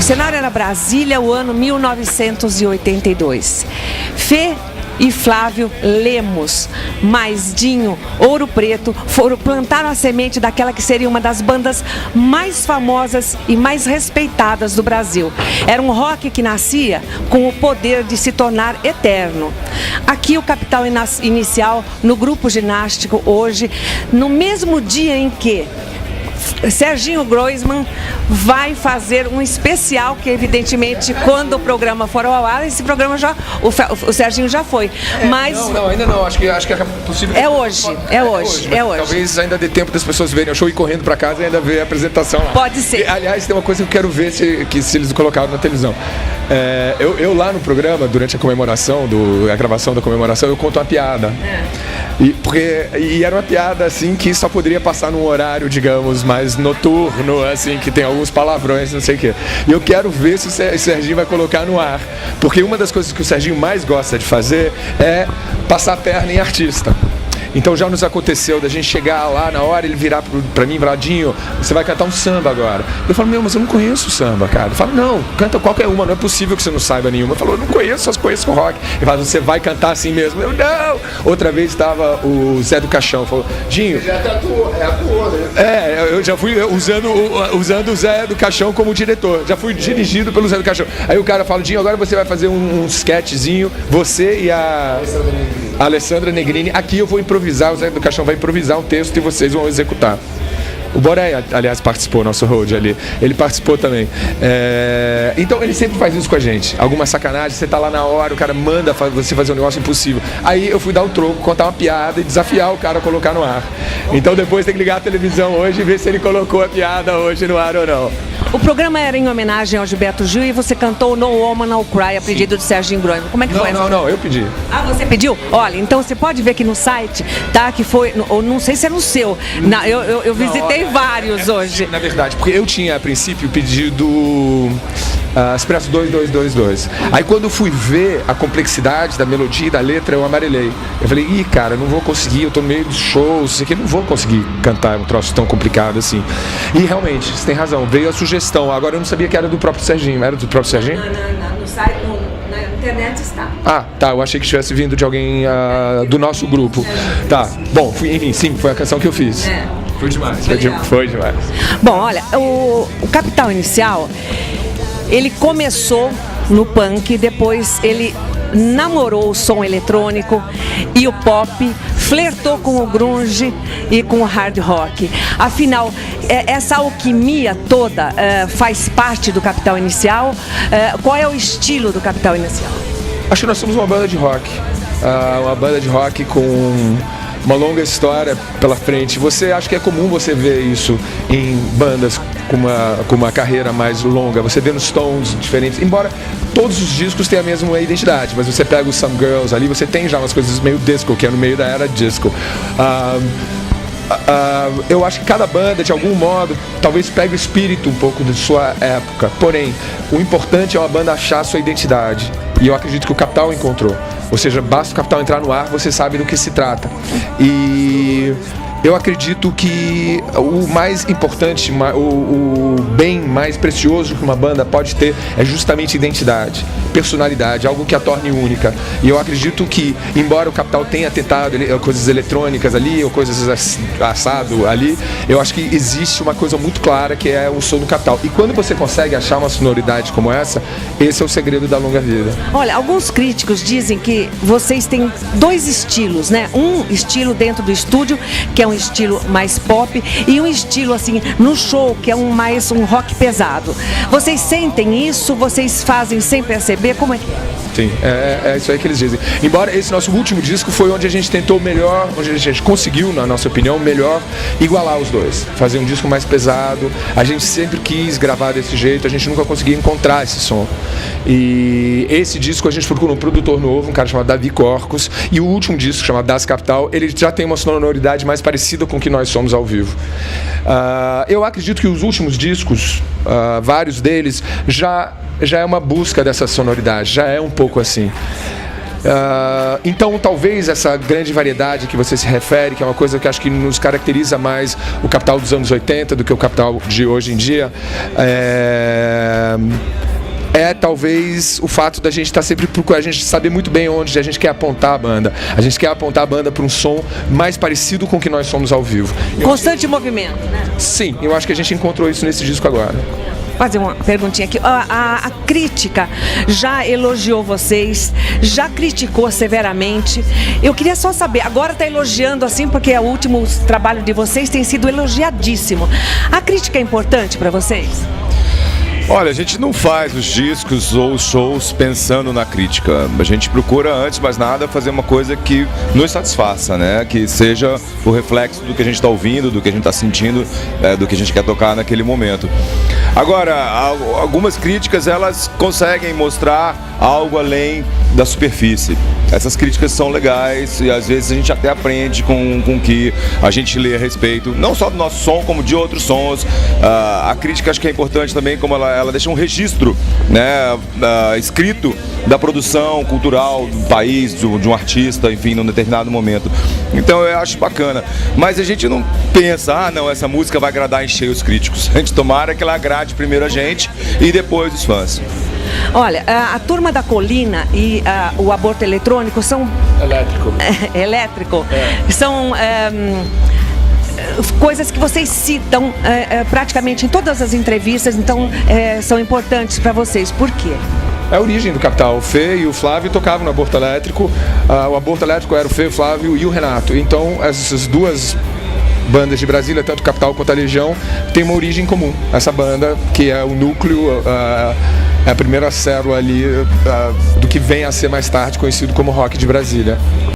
cenário era Brasília, o ano 1982. Fê e Flávio Lemos, mais Dinho, Ouro Preto, plantaram a semente daquela que seria uma das bandas mais famosas e mais respeitadas do Brasil. Era um rock que nascia com o poder de se tornar eterno. Aqui o Capital Inicial, no grupo ginástico, hoje, no mesmo dia em que Serginho Groisman vai fazer um especial, que evidentemente quando o programa for ao ar, esse programa o Serginho já foi. Mas não, ainda não, acho que é possível. É hoje. Talvez ainda dê tempo das pessoas verem o show e correndo pra casa e ainda ver a apresentação lá. Pode ser. E, aliás, tem uma coisa que eu quero ver se eles colocaram na televisão. Eu lá no programa, durante a comemoração, a gravação da comemoração, eu conto uma piada. E era uma piada assim que só poderia passar num horário, digamos, mais noturno, assim, que tem alguns palavrões, não sei o quê. E eu quero ver se o Serginho vai colocar no ar. Porque uma das coisas que o Serginho mais gosta de fazer é passar a perna em artista. Então já nos aconteceu da gente chegar lá na hora, ele virar pra mim, Dinho, você vai cantar um samba agora. Eu falo, mas eu não conheço samba, cara. Ele fala, não, canta qualquer uma, não é possível que você não saiba nenhuma. Eu falo, eu não conheço, só conheço rock. Ele fala, você vai cantar assim mesmo? Eu, não! Outra vez estava o Zé do Caixão, falou, Dinho... Você já atuou, né? Eu já fui usando o Zé do Caixão como diretor. Já fui dirigido pelo Zé do Caixão. Aí o cara fala, Dinho, agora você vai fazer um sketchzinho, você e a Alessandra Negrini. Aqui eu vou improvisar, o Zé do Caixão vai improvisar um texto e vocês vão executar. O Boré, aliás, participou, nosso road ali. Ele participou também. Então, ele sempre faz isso com a gente. Alguma sacanagem, você tá lá na hora, o cara manda você fazer um negócio impossível. Aí eu fui dar um troco, contar uma piada e desafiar o cara a colocar no ar. Então, depois tem que ligar a televisão hoje e ver se ele colocou a piada hoje no ar ou não. O programa era em homenagem ao Gilberto Gil e você cantou No Woman No Cry, a pedido de Serginho Groisman. Como é que foi? Não, eu pedi. Ah, você pediu? Olha, então você pode ver que no site, tá, que foi, ou não sei se é no seu, eu visitei vários hoje. Na verdade, porque eu tinha a princípio pedido Expresso 2222. Aí quando eu fui ver a complexidade da melodia e da letra, eu amarelei. Eu falei, cara, não vou conseguir, eu tô no meio dos shows, isso aqui, não vou conseguir cantar um troço tão complicado assim. E realmente, você tem razão, veio a sugestão. Agora eu não sabia que era do próprio Serginho. Era do próprio Serginho? Não, no site, na internet está. Ah, tá, eu achei que tivesse vindo de alguém do nosso grupo. Tá, bom, enfim, sim, foi a canção que eu fiz. Foi demais. Foi demais. Bom, olha, o Capital Inicial, ele começou no punk, depois ele namorou o som eletrônico e o pop, flertou com o grunge e com o hard rock. Afinal, essa alquimia toda faz parte do Capital Inicial. Qual é o estilo do Capital Inicial? Acho que nós somos uma banda de rock. Uma banda de rock com uma longa história pela frente. Acho que é comum você ver isso em bandas com uma carreira mais longa. Você vê nos tons diferentes, embora todos os discos tenham a mesma identidade, mas você pega o Some Girls ali, você tem já umas coisas meio disco, que é no meio da era disco. Eu acho que cada banda, de algum modo, talvez pegue o espírito um pouco de sua época. Porém, o importante é uma banda achar a sua identidade. E eu acredito que o Capital encontrou. Ou seja, basta o Capital entrar no ar, você sabe do que se trata. E eu acredito que o mais importante, o bem mais precioso que uma banda pode ter é justamente identidade, personalidade, algo que a torne única. E eu acredito que, embora o Capital tenha tentado coisas eletrônicas ali, ou coisas assado ali, eu acho que existe uma coisa muito clara que é o som do Capital. E quando você consegue achar uma sonoridade como essa, esse é o segredo da longa vida. Olha, alguns críticos dizem que vocês têm dois estilos, né? Um estilo dentro do estúdio, que é um estilo mais pop, e um estilo assim no show, que é mais um rock pesado. Vocês sentem isso? Vocês fazem sem perceber? Como é que é? Sim, é isso aí que eles dizem. Embora esse nosso último disco foi onde a gente tentou melhor, onde a gente conseguiu, na nossa opinião, melhor igualar os dois. Fazer um disco mais pesado. A gente sempre quis gravar desse jeito, a gente nunca conseguia encontrar esse som. E esse disco a gente procurou um produtor novo, um cara chamado Davi Corcos, e o último disco, chamado Das Capital, ele já tem uma sonoridade mais parecida com o que nós somos ao vivo. Eu acredito que os últimos discos, vários deles, já é uma busca dessa sonoridade, já é um pouco assim. Então, talvez essa grande variedade que você se refere, que é uma coisa que acho que nos caracteriza mais o Capital dos anos 80 do que o Capital de hoje em dia, talvez o fato da gente estar sempre procurando, a gente saber muito bem onde a gente quer apontar a banda. A gente quer apontar a banda para um som mais parecido com o que nós somos ao vivo. Constante movimento, né? Sim, eu acho que a gente encontrou isso nesse disco agora. Fazer uma perguntinha aqui. A crítica já elogiou vocês, já criticou severamente. Eu queria só saber, agora está elogiando assim, porque o último trabalho de vocês tem sido elogiadíssimo. A crítica é importante para vocês? Olha, a gente não faz os discos ou os shows pensando na crítica. A gente procura, antes de mais nada, fazer uma coisa que nos satisfaça, né? Que seja o reflexo do que a gente está ouvindo, do que a gente está sentindo, do que a gente quer tocar naquele momento. Agora, algumas críticas, elas conseguem mostrar algo além da superfície. Essas críticas são legais e às vezes a gente até aprende com o que a gente lê a respeito, não só do nosso som, como de outros sons. A crítica acho que é importante também, como ela deixa um registro, né, escrito da produção cultural do país, de um artista, enfim, num determinado momento. Então eu acho bacana. Mas a gente não pensa, não, essa música vai agradar em cheio os críticos. A gente tomara que ela agrade primeiro a gente e depois os fãs. Olha, a Turma da Colina e o Aborto Eletrônico são... Elétrico. São coisas que vocês citam praticamente em todas as entrevistas, então são importantes para vocês. Por quê? É a origem do Capital. O Fê e o Flávio tocavam no Aborto Elétrico. O Aborto Elétrico era o Fê, o Flávio e o Renato. Então, essas duas bandas de Brasília, tanto Capital quanto a Legião, têm uma origem comum. Essa banda, que é o núcleo, é a primeira célula ali do que vem a ser mais tarde conhecido como Rock de Brasília.